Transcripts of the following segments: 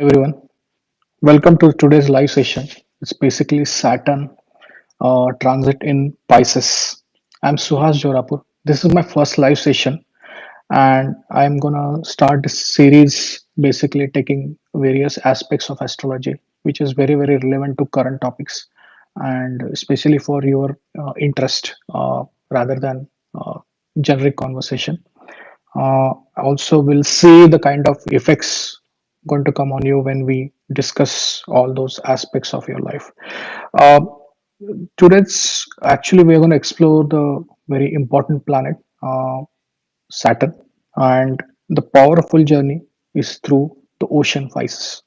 Everyone, welcome to today's live session. It's basically Saturn transit in Pisces. I'm Suhas Jorapur. This is my first live session, and I'm gonna start this series basically taking various aspects of astrology, which is very relevant to current topics, and especially for your interest rather than generic conversation. Also, we'll see the kind of effects going to come on you when we discuss all those aspects of your life. Uh, Today's actually we're going to explore the very important planet, Saturn, and the powerful journey is through the ocean phases.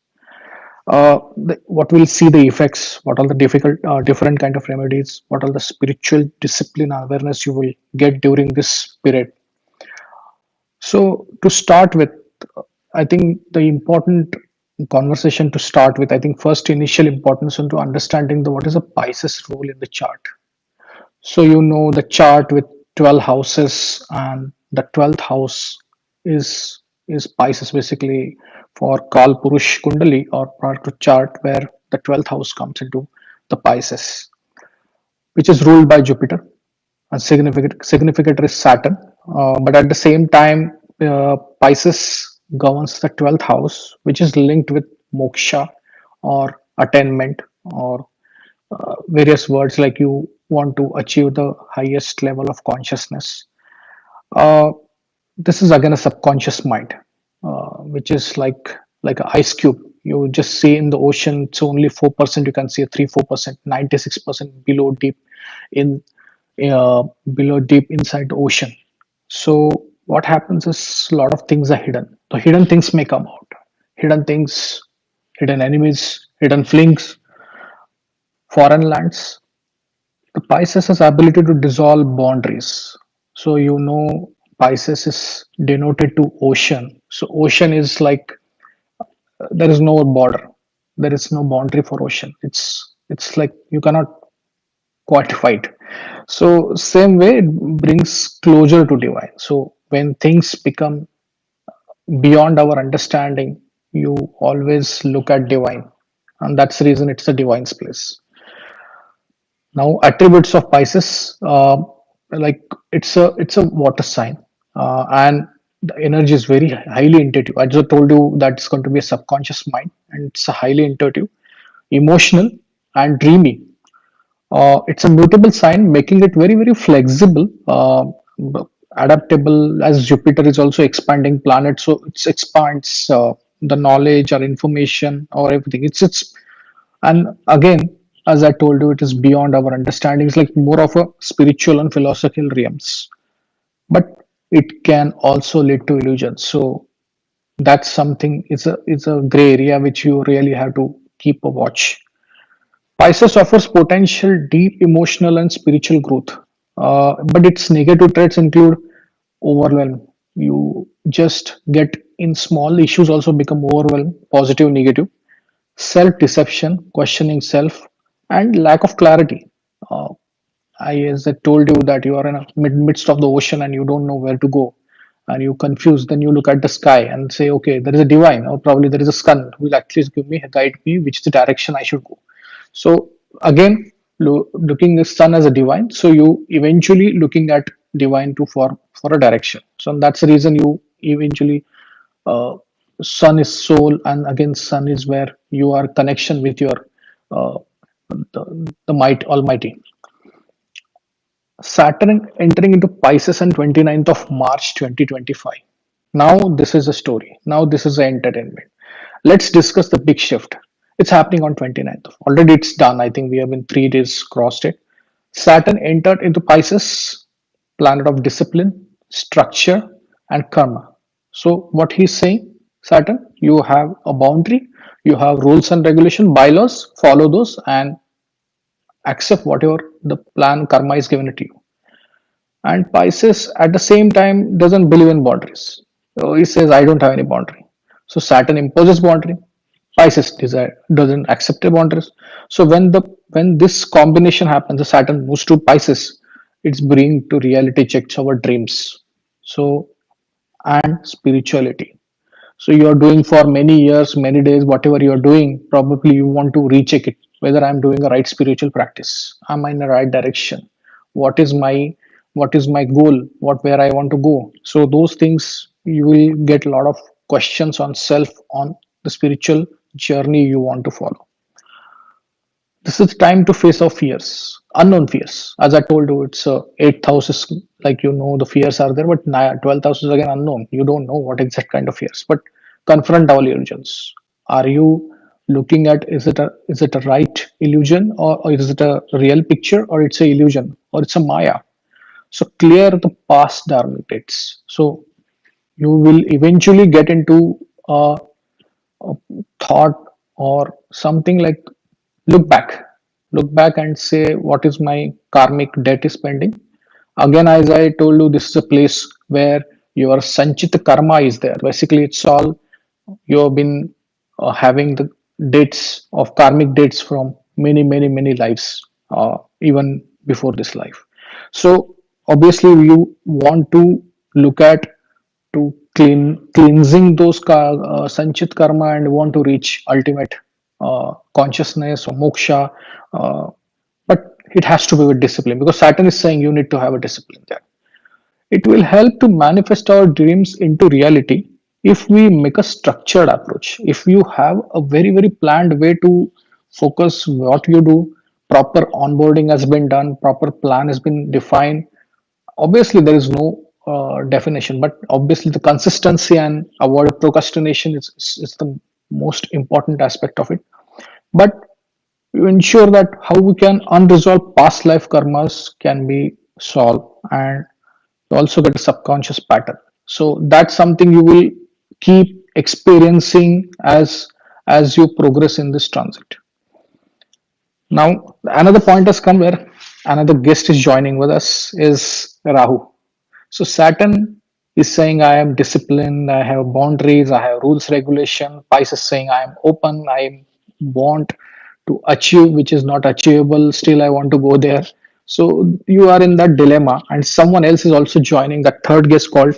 What we'll see the effects, what are the different kind of remedies, what are the spiritual discipline awareness you will get during this period. So to start with, I think the important conversation to start with, I think first initial importance into understanding the what is a Pisces role in the chart. So you know the chart with 12 houses, and the 12th house is Pisces basically for Kal Purush Kundali or part of chart where the 12th house comes into the Pisces, which is ruled by Jupiter, and significator is Saturn. But at the same time, Pisces governs the 12th house, which is linked with moksha or attainment or various words like you want to achieve the highest level of consciousness. Uh, this is again a subconscious mind, which is like an ice cube. You just see in the ocean, it's only 4%. You can see a 3-4%, 96% below deep in uh, below deep inside the ocean. So what happens is a lot of things are hidden. The hidden things may come out. Hidden things, hidden enemies, hidden flings, foreign lands. The Pisces has ability to dissolve boundaries. So you know Pisces is denoted to ocean. So ocean is like there is no border. There is no boundary for ocean. It's like you cannot quantify it. So same way it brings closure to divine. So when things become beyond our understanding, you always look at divine, and that's the reason it's a divine's place. Now, attributes of Pisces, like it's a water sign, and the energy is very highly intuitive. I just told you that it's going to be a subconscious mind, and it's a highly intuitive, emotional, and dreamy. It's a mutable sign, making it very flexible, adaptable. As Jupiter is also expanding planet, so it expands the knowledge or information or everything. It's and again, as I told you, it is beyond our understanding. It's like more of a spiritual and philosophical realms, but it can also lead to illusion. So that's something. It's a gray area which you really have to keep a watch. Pisces offers potential deep emotional and spiritual growth, but its negative traits include overwhelm. You just get in small issues also become overwhelmed, positive, negative, self deception, questioning self, and lack of clarity. Uh, as I told you that you are in a midst of the ocean and you don't know where to go, and you confused. Then you look at the sky and say, okay, there is a divine, or probably there is a sun who will actually give me guide me which is the direction I should go. So again, looking the sun as a divine, so you eventually looking at divine to for a direction. So that's the reason you eventually uh, sun is soul, and again sun is where you are connection with your uh, the might almighty. Saturn entering into Pisces on 29th of March 2025. Now this is a story. Now this is the entertainment. Let's discuss the big shift. It's happening on 29th. Already it's done. I think we have been 3 days crossed it. Saturn entered into Pisces, planet of discipline, structure, and karma. So what he's saying, Saturn, you have a boundary, you have rules and regulation, bylaws, follow those and accept whatever the plan karma is given to you. And Pisces at the same time doesn't believe in boundaries. So he says, I don't have any boundary. So Saturn imposes boundary. Pisces doesn't accept the boundaries. So when this combination happens, the Saturn moves to Pisces, it's bringing to reality checks our dreams. So and spirituality. So you're doing for many years, many days, whatever you're doing, probably you want to recheck it whether I'm doing a right spiritual practice. Am I in the right direction? What is my goal? What where I want to go? So those things you will get a lot of questions on self, on the spiritual journey you want to follow. This is time to face off fears, unknown fears. As I told you, it's eighth house is like the fears are there, but 12th house is again unknown. You don't know what exact kind of fears, but confront our illusions. Are you looking at is it a right illusion, or is it a real picture, or it's a illusion, or it's a maya? So clear the past dharmic dates. So you will eventually get into a thought or something like look back look back and say what is my karmic debt is pending. Again, as I told you, this is a place where your sanchita karma is there. Basically, it's all you have been having the dates of karmic dates from many lives, even before this life. So obviously you want to look at to cleansing those sanchit karma and want to reach ultimate consciousness or moksha. But it has to be with discipline, because Saturn is saying you need to have a discipline there. It will help to manifest our dreams into reality if we make a structured approach. If you have a very planned way to focus what you do, proper onboarding has been done, proper plan has been defined. Obviously, there is no definition, but obviously the consistency and avoid procrastination is the most important aspect of it. But you ensure that how we can unresolved past life karmas can be solved, and you also get a subconscious pattern. So that's something you will keep experiencing as you progress in this transit. Now another point has come where another guest is joining with us is Rahu. So Saturn is saying I am disciplined, I have boundaries, I have rules regulation. Pisces saying I am open, I want to achieve which is not achievable, still I want to go there. So you are in that dilemma, and someone else is also joining, that third guest called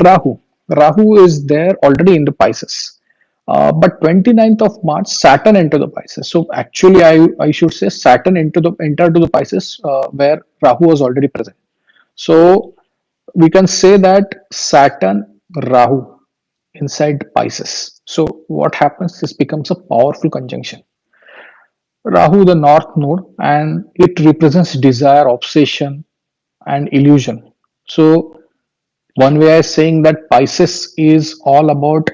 Rahu. Rahu is there already in the Pisces. But 29th of March, Saturn into the Pisces. So actually, I should say Saturn entered to the Pisces, where Rahu was already present. So we can say that Saturn Rahu inside Pisces. So what happens? This becomes a powerful conjunction. Rahu, the north node, and it represents desire, obsession, and illusion. So one way is saying that Pisces is all about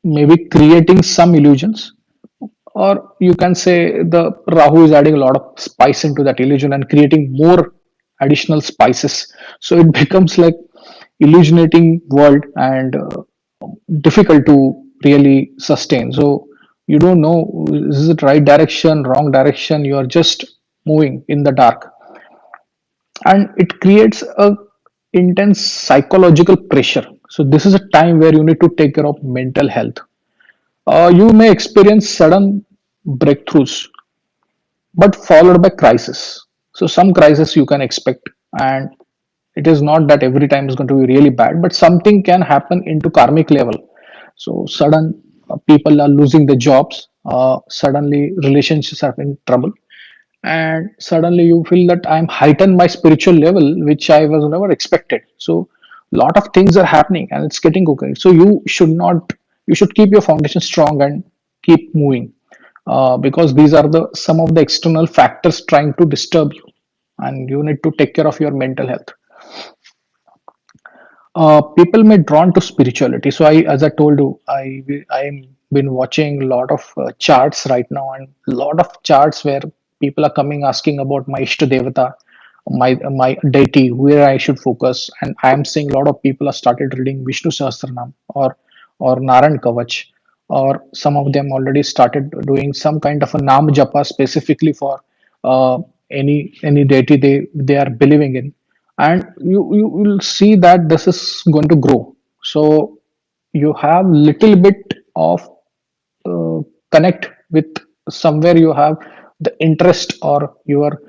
maybe creating some illusions, or you can say the Rahu is adding a lot of spice into that illusion and creating more additional spices. So it becomes like illusionating world, and difficult to really sustain. So you don't know, is it right direction, wrong direction? You are just moving in the dark, and it creates a intense psychological pressure. So this is a time where you need to take care of mental health. You may experience sudden breakthroughs, but followed by crisis. So some crisis you can expect, and it is not that every time is going to be really bad, but something can happen into karmic level. So sudden people are losing their jobs. Suddenly relationships are in trouble, and suddenly you feel that I'm heightened my spiritual level, which I was never expected. So a lot of things are happening, and it's getting okay. So you should keep your foundation strong and keep moving, because these are the some of the external factors trying to disturb you, and you need to take care of your mental health. People may drawn to spirituality. So as I told you, I'm been watching a lot of charts right now, and a lot of charts where people are coming asking about my ishta devata, my deity, where I should focus. And I am seeing a lot of people have started reading Vishnu Sahasranam, or Naran Kavach, or some of them already started doing some kind of a Nam Japa specifically for uh, any deity they are believing in. And you will see that this is going to grow. So you have little bit of uh, connect with somewhere, you have the interest, or your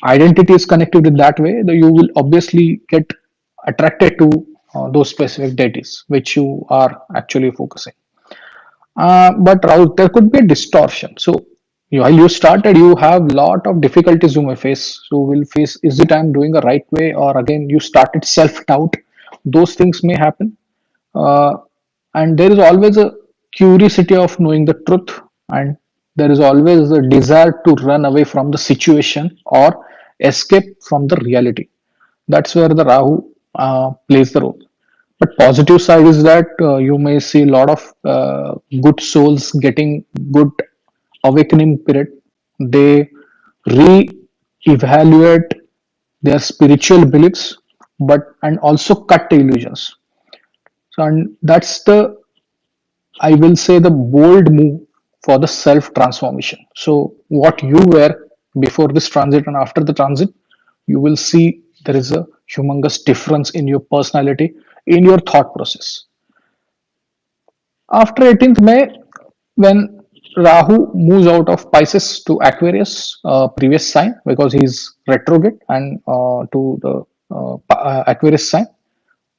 identity is connected in that way, you will obviously get attracted to those specific deities which you are actually focusing. But Rahul, there could be a distortion. So while you started, you have lot of difficulties you may face. So will face, is it I'm doing the right way, or again you started self doubt. Those things may happen, uh, and there is always a curiosity of knowing the truth, and there is always a desire to run away from the situation or escape from the reality. That's where the Rahu plays the role. But positive side is that you may see a lot of good souls getting good awakening period. They re-evaluate their spiritual beliefs, but and also cut the illusions. So, and that's the, I will say, the bold move for the self transformation. So what you were before this transit and after the transit, you will see there is a humongous difference in your personality, in your thought process. After 18th May, when Rahu moves out of Pisces to Aquarius, previous sign, because he's retrograde, and to the Aquarius sign.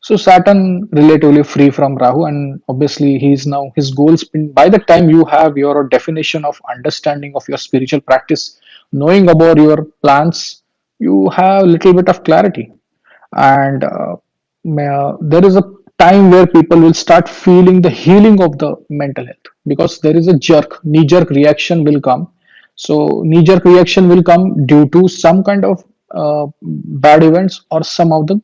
So Saturn relatively free from Rahu, and obviously he's now his goals. By the time you have your definition of understanding of your spiritual practice, knowing about your plans, you have a little bit of clarity, and there is a time where people will start feeling the healing of the mental health, because there is a knee jerk reaction will come. So knee jerk reaction will come due to some kind of bad events or some of the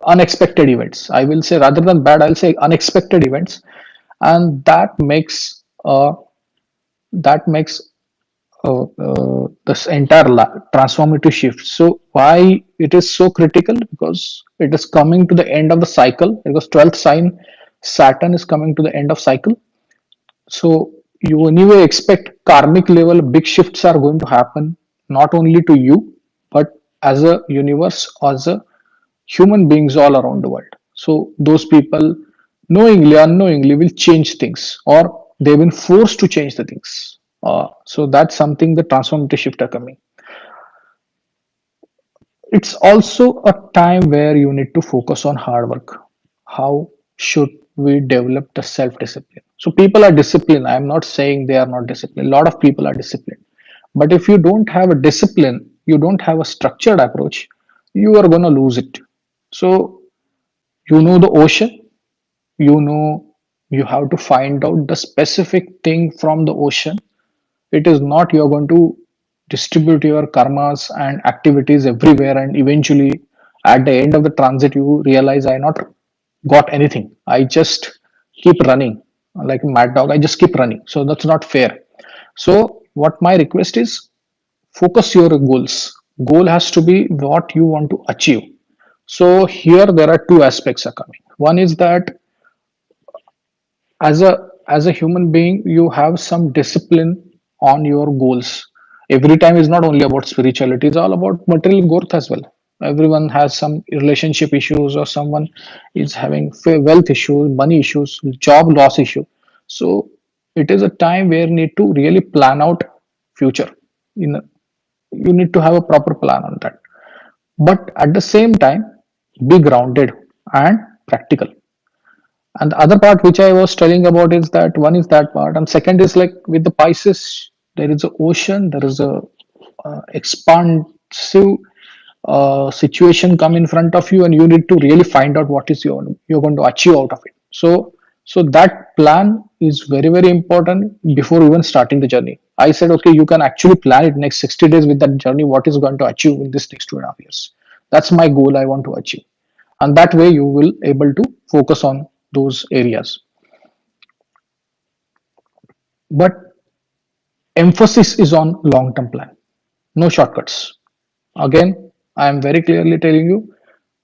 unexpected events. I will say, rather than bad, I'll say unexpected events, and that makes this entire transformative shift. So why it is so critical? Because it is coming to the end of the cycle. Because 12th sign Saturn is coming to the end of cycle. So you anyway expect karmic level big shifts are going to happen, not only to you, but as a universe, as a human beings all around the world. So those people knowingly, unknowingly will change things, or they've been forced to change the things. So that's something the transformative shift are coming. It's also a time where you need to focus on hard work. How should we develop the self discipline? So people are disciplined. I'm not saying they are not disciplined. A lot of people are disciplined. But if you don't have a discipline, you don't have a structured approach, you are going to lose it. So you know the ocean, you know you have to find out the specific thing from the ocean. It is not you're going to distribute your karmas and activities everywhere, and eventually at the end of the transit you realize I not got anything, I just keep running like a mad dog, I just keep running. So that's not fair. So what my request is, focus your goals. Goal has to be what you want to achieve. So here there are two aspects are coming. One is that as a human being you have some discipline on your goals. Every time is not only about spirituality, it's all about material growth as well. Everyone has some relationship issues, or someone is having wealth issues, money issues, job loss issue. So it is a time where you need to really plan out future. You need to have a proper plan on that, but at the same time be grounded and practical. And the other part which I was telling about is that one is that part, and second is like with the Pisces, there is a ocean, there is a expansive situation come in front of you, and you need to really find out what is you're going to achieve out of it. So that plan is very very important before even starting the journey. I said, okay, you can actually plan it next 60 days with that journey. What is going to achieve in this next 2.5 years? That's my goal. I want to achieve, and that way you will able to focus on those areas. But emphasis is on long term plan, no shortcuts. Again, I am very clearly telling you,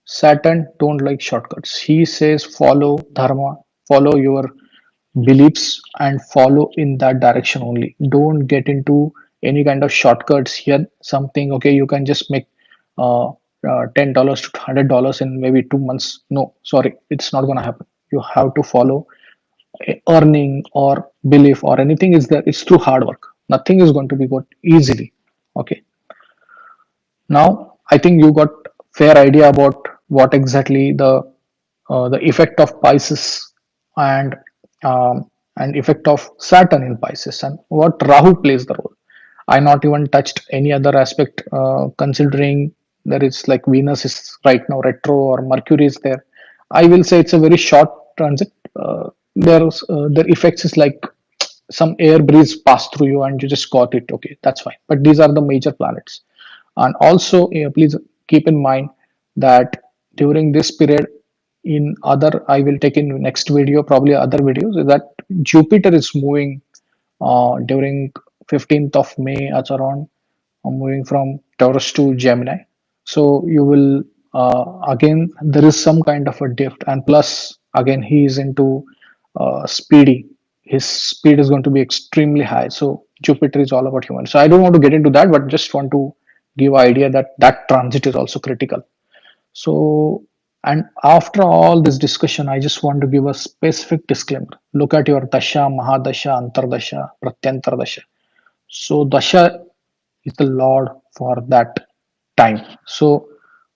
Saturn don't like shortcuts. He says follow dharma, follow your beliefs, and follow in that direction only. Don't get into any kind of shortcuts here. Something, okay, you can just make uh, $10 to $100 in maybe 2 months. No, sorry, it's not going to happen. You have to follow earning or belief or anything is there. It's through hard work. Nothing is going to be got easily. Okay. Now I think you got fair idea about what exactly the the effect of Pisces and effect of Saturn in Pisces and what Rahu plays the role. I not even touched any other aspect, considering there is like Venus is right now retro or Mercury is there. I will say it's a very short transit. Their effects is like some air breeze passed through you and you just got it. Okay, that's fine. But these are the major planets. And also, please keep in mind that during this period, in other, I will take in next video, probably other videos, is that Jupiter is moving during 15th of May, that's around moving from Taurus to Gemini. So you will again there is some kind of a drift, and plus again he is into speedy. His speed is going to be extremely high. So Jupiter is all about human. So I don't want to get into that, but just want to give idea that that transit is also critical. So, and after all this discussion, I just want to give a specific disclaimer. Look at your Dasha, Mahadasha, Antardasha, Pratyantardasha. So, Dasha is the Lord for that time. So,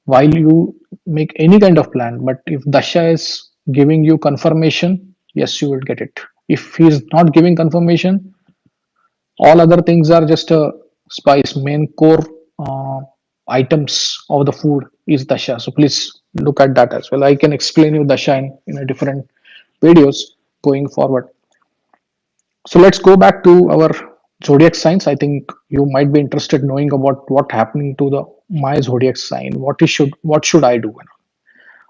while you make any kind of plan, but if Dasha is giving you confirmation, yes, you will get it. If he is not giving confirmation, all other things are just a spice. Main core items of the food is dasha. So please look at that as well. I can explain you dasha in a different videos going forward. So let's go back to our zodiac signs. I think you might be interested knowing about what happening to the my zodiac sign. What should I do?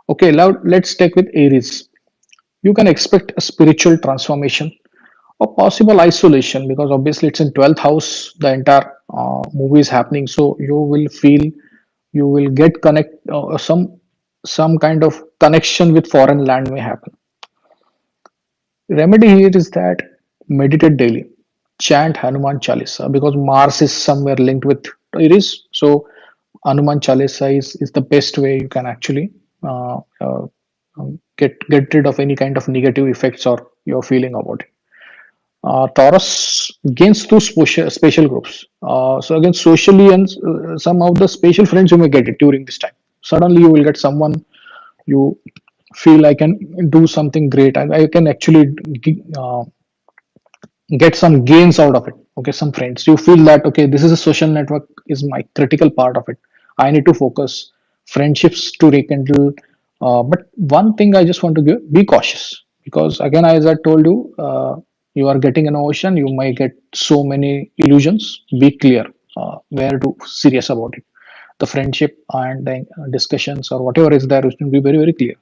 Okay, now let's take with Aries. You can expect a spiritual transformation or possible isolation because obviously it's in 12th house, the entire movie is happening, so you will feel, you will get connect, some kind of connection with foreign land may happen. Remedy here is that meditate daily, chant Hanuman Chalisa because Mars is somewhere linked with Aries. So Hanuman Chalisa is the best way you can actually get rid of any kind of negative effects or you're feeling about it. Taurus gains through special groups. So again, socially and some of the special friends you may get it during this time. Suddenly you will get someone you feel I can do something great and I can actually uh, get some gains out of it. Okay, some friends. You feel that okay, this is a social network is my critical part of it. I need to focus friendships to rekindle. But one thing I just want to give: be cautious because again, as I told you, you are getting an ocean. You might get so many illusions. Be clear where to serious about it. The friendship and the discussions or whatever is there is to be very clear.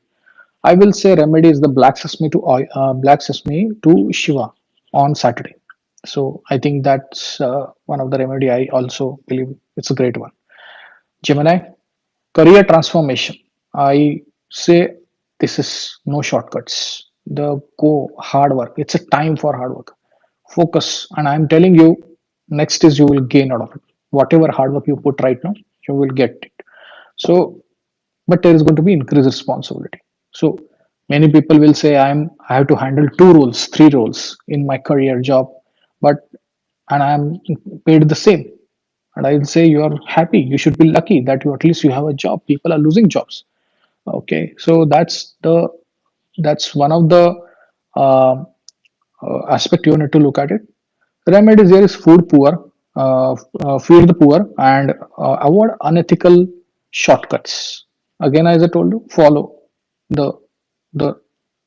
I will say remedy is the black sesame to Shiva on Saturday. So I think that's one of the remedy. I also believe it's a great one. Gemini, career transformation. I say this is no shortcuts. The go hard work. It's a time for hard work. Focus, and I'm telling you, next is you will gain out of it. Whatever hard work you put right now, you will get it. So but there is going to be increased responsibility. So many people will say I have to handle two roles, three roles in my career job, but and I am paid the same. And I will say you are happy. You should be lucky that you at least you have a job. People are losing jobs. Okay, so that's one of the uh, aspect you need to look at it. Remedies there is food poor, feed the poor, and avoid unethical shortcuts. Again, as I told you, follow the the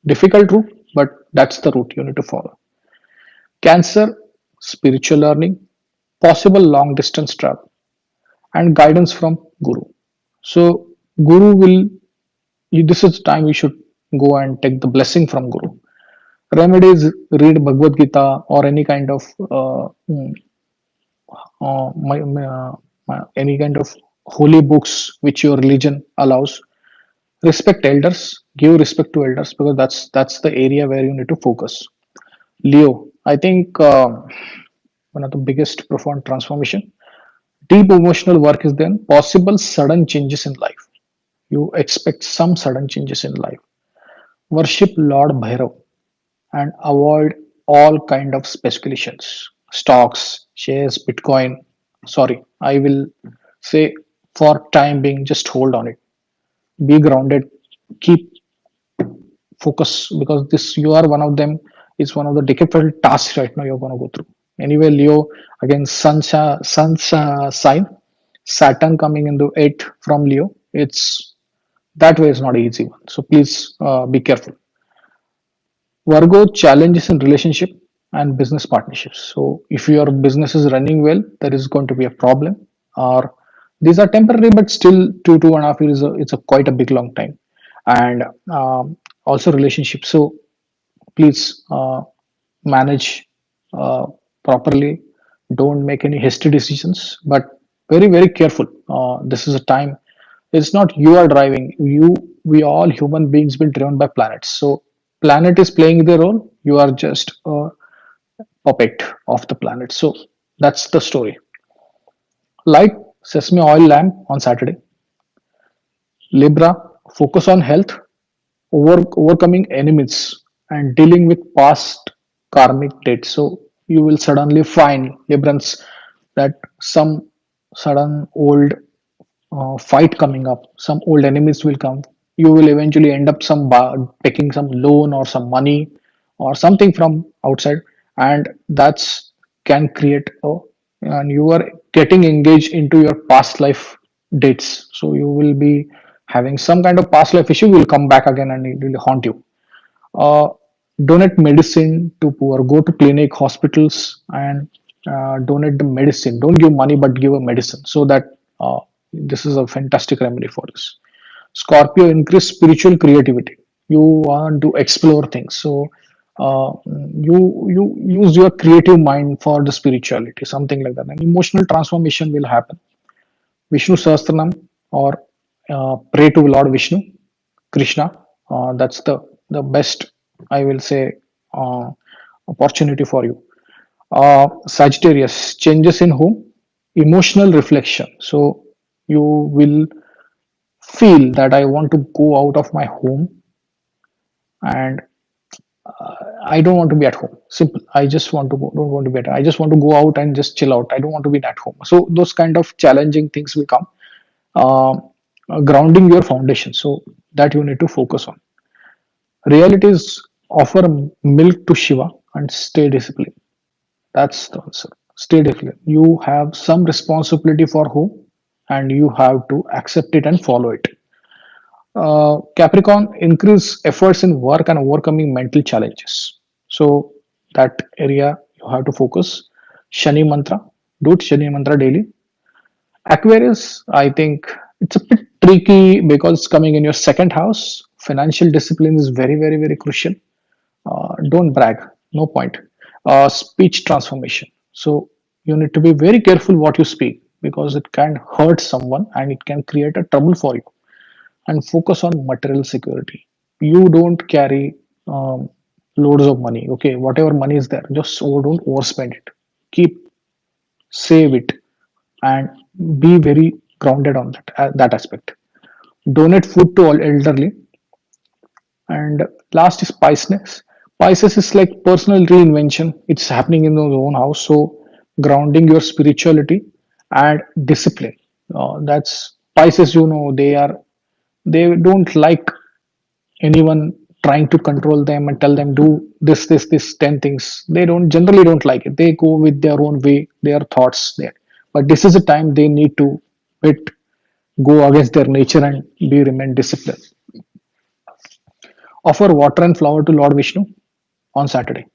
difficult route, but that's the route you need to follow. Cancer, spiritual learning, possible long distance travel, and guidance from Guru. So, Guru will. This is the time you should go and take the blessing from Guru. Remedies: read Bhagavad Gita or any kind of any kind of holy books which your religion allows. Respect elders, give respect to elders because that's the area where you need to focus. Leo, I think one of the biggest profound transformation, deep emotional work is then possible sudden changes in life. You expect some sudden changes in life. Worship Lord Bhairav and avoid all kind of speculations, stocks, shares, bitcoin. Sorry, I will say for time being just hold on it. Be grounded, keep focus, because this you are one of them. Is one of the difficult tasks right now you're going to go through. Anyway, Leo, again, sun's sign, Saturn coming into it from Leo. It's that way is not an easy one. So please be careful. Virgo, challenges in relationship and business partnerships. So if your business is running well, there is going to be a problem. Or these are temporary, but still 2.5 years. It's a quite a big long time, and also relationship. So please manage uh, properly. Don't make any hasty decisions, but very careful. This is a time. It's not you are driving. We all human beings been driven by planets. So planet is playing their role. You are just a puppet of the planet. So that's the story. Light sesame oil lamp on Saturday. Libra, focus on health, overcoming enemies, and dealing with past karmic debts. So you will suddenly find, Librans, that some sudden old fight coming up, some old enemies will come. You will eventually end up taking some loan or some money or something from outside, and that's can create a, and you are getting engaged into your past life dates. So you will be having some kind of past life issue will come back again and it will haunt you. uh, Donate medicine to poor, go to clinic, hospitals, and donate the medicine. Don't give money but give a medicine, so that this is a fantastic remedy for this. Scorpio, increase spiritual creativity. You want to explore things, so you use your creative mind for the spirituality, something like that. An emotional transformation will happen. Vishnu Sahasranam, or pray to Lord Vishnu, Krishna. That's the best, I will say, uh, opportunity for you. Sagittarius, changes in home, emotional reflection. So you will feel that I want to go out of my home, and I don't want to be at home. Simple. I just want to go, don't want to be at. I just want to go out and just chill out. I don't want to be at home. So those kind of challenging things will come. Uh, Grounding your foundation. So that you need to focus on. Realities, offer milk to Shiva and stay disciplined. That's the answer. Stay disciplined. You have some responsibility for home, and you have to accept it and follow it. Capricorn, increase efforts in work and overcoming mental challenges. So that area you have to focus. Shani mantra, do Shani mantra daily. Aquarius, I think it's a bit tricky because it's coming in your second house. Financial discipline is very crucial. Don't brag, no point. Speech transformation. So you need to be very careful what you speak, because it can hurt someone and it can create a trouble for you. And focus on material security. You don't carry loads of money. Okay, whatever money is there, just don't overspend it. Keep, save it, and be very grounded on that aspect. Donate food to all elderly. And last is Pisces. Pisces is like personal reinvention. It's happening in your own house. So grounding your spirituality and discipline. That's Pisces. They don't like anyone trying to control them and tell them do this 10 things. They don't generally don't like it. They go with their own way, their thoughts there. But this is a time they need to bit go against their nature and be remain disciplined. Offer water and flower to Lord Vishnu on Saturday.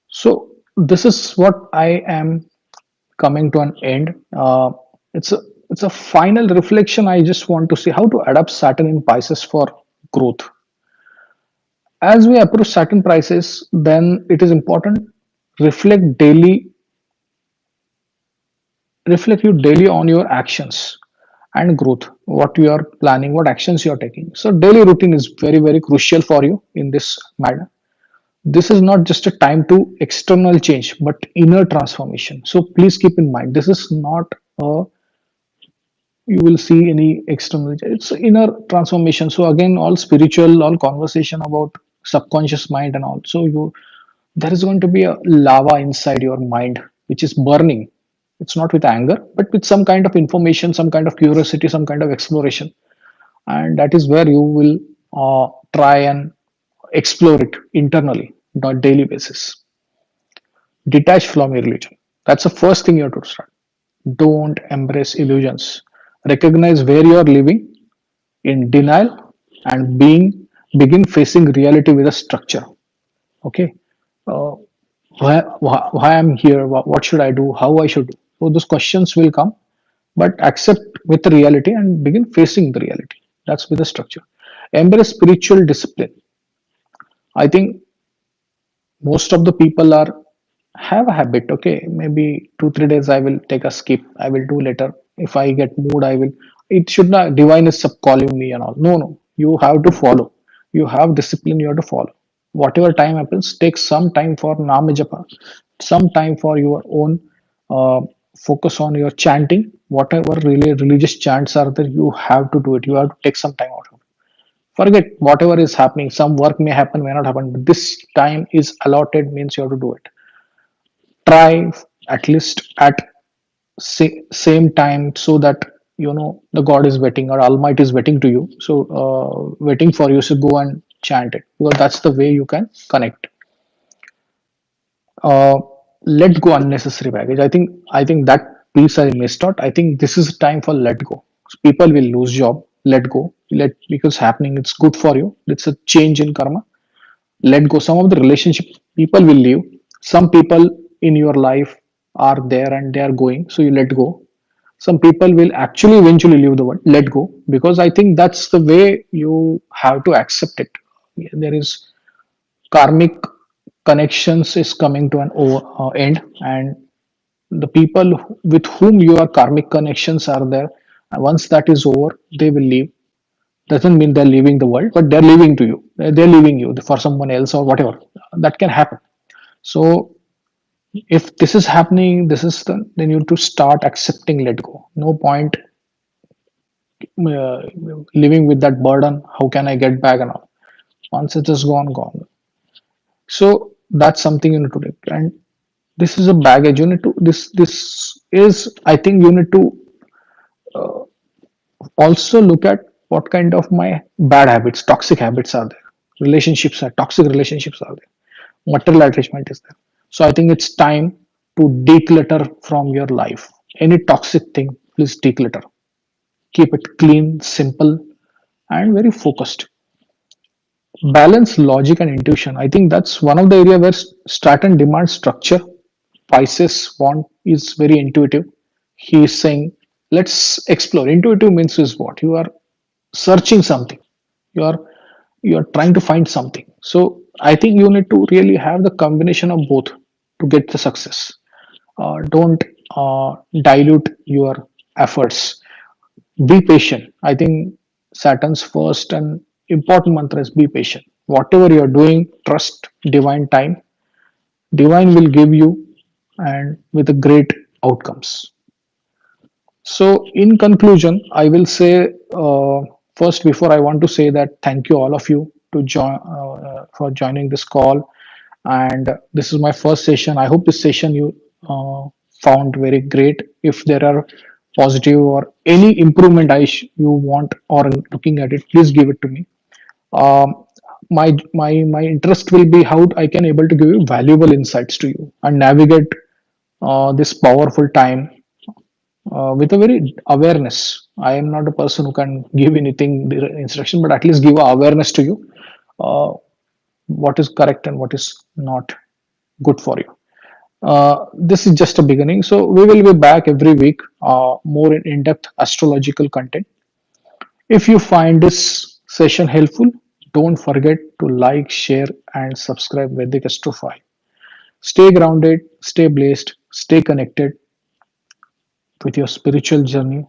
So this is what I am coming to an end. It's a it's a final reflection. I just want to see how to adapt Saturn in Pisces for growth. As we approach Saturn prices, then it is important reflect daily, reflect you daily on your actions and growth, what you are planning, what actions you are taking. So daily routine is very crucial for you in this matter. This is not just a time to external change but inner transformation. So please keep in mind, this is not a you will see any external, it's inner transformation. So again, all spiritual, all conversation about subconscious mind and all. So you there is going to be a lava inside your mind which is burning. It's not with anger but with some kind of information, some kind of curiosity, some kind of exploration. And that is where you will try and explore it internally on a daily basis. Detach from your religion. That's the first thing you have to start. Don't embrace illusions. Recognize where you are living in denial and being begin facing reality with a structure. Okay, uh, why I'm here, what should I do, how I should do. So those questions will come, but accept with the reality and begin facing the reality. That's with the structure. Embrace spiritual discipline. I think most of the people are have a habit. Okay, maybe 2 3 days I will take a skip, I will do later. If I get mood, I will. It should not, divine is sub calling me and all. No, no, you have to follow. You have discipline, you have to follow. Whatever time happens, take some time for nama japa, some time for your own, uh, focus on your chanting. Whatever really religious chants are there, you have to do it. You have to take some time out. Forget whatever is happening. Some work may happen, may not happen, but this time is allotted, means you have to do it. Try at least at same time, so that the god is waiting or almighty is waiting to you. So waiting for you, so go and chant it, because that's the way you can connect. uh, let go unnecessary baggage. I think that piece I missed out. I think this is time for let go. People will lose job. Let go. Let, because happening, it's good for you. It's a change in karma. Let go. Some of the relationship people will leave. Some people in your life are there and they are going, so you let go. Some people will actually eventually leave the world. Let go, because I think that's the way you have to accept it. There is karmic connections is coming to an end, and the people with whom your karmic connections are there, once that is over, they will leave. Doesn't mean they're leaving the world, but they're leaving to you. They're leaving you for someone else or whatever. That can happen. So if this is happening, this is then you have to start accepting. Let go. No point uh, living with that burden. How can I get back and all? Once it is gone, gone. So that's something you need to do. And this is a baggage. You need to, this is, I think you need to also look at what kind of my bad habits, toxic habits are there. Relationships are toxic, relationships are there. Material attachment is there. So I think it's time to declutter from your life. Any toxic thing, please declutter. Keep it clean, simple, and very focused. Balance logic and intuition. I think that's one of the area where Saturn demands structure. Pisces want is very intuitive. He is saying, let's explore. Intuitive means is what? You are searching something. You are you are trying to find something. So I think you need to really have the combination of both to get the success. Don't dilute your efforts. Be patient. I think Saturn's first and important mantra is be patient. Whatever you're doing, trust divine time. Divine will give you and with a great outcomes. So, in conclusion, I will say first, before I want to say that thank you all of you to join for joining this call, and this is my first session. I hope this session you found very great. If there are positive or any improvement you want or looking at it, please give it to me. Um, my interest will be how I can able to give you valuable insights to you and navigate this powerful time with a very awareness. I am not a person who can give anything instruction, but at least give a awareness to you, uh, what is correct and what is not good for you. This is just a beginning, so we will be back every week, more in-depth astrological content. If you find this session helpful, don't forget to like, share, and subscribe Vedic Astrofile. Stay grounded, stay blessed, stay connected with your spiritual journey.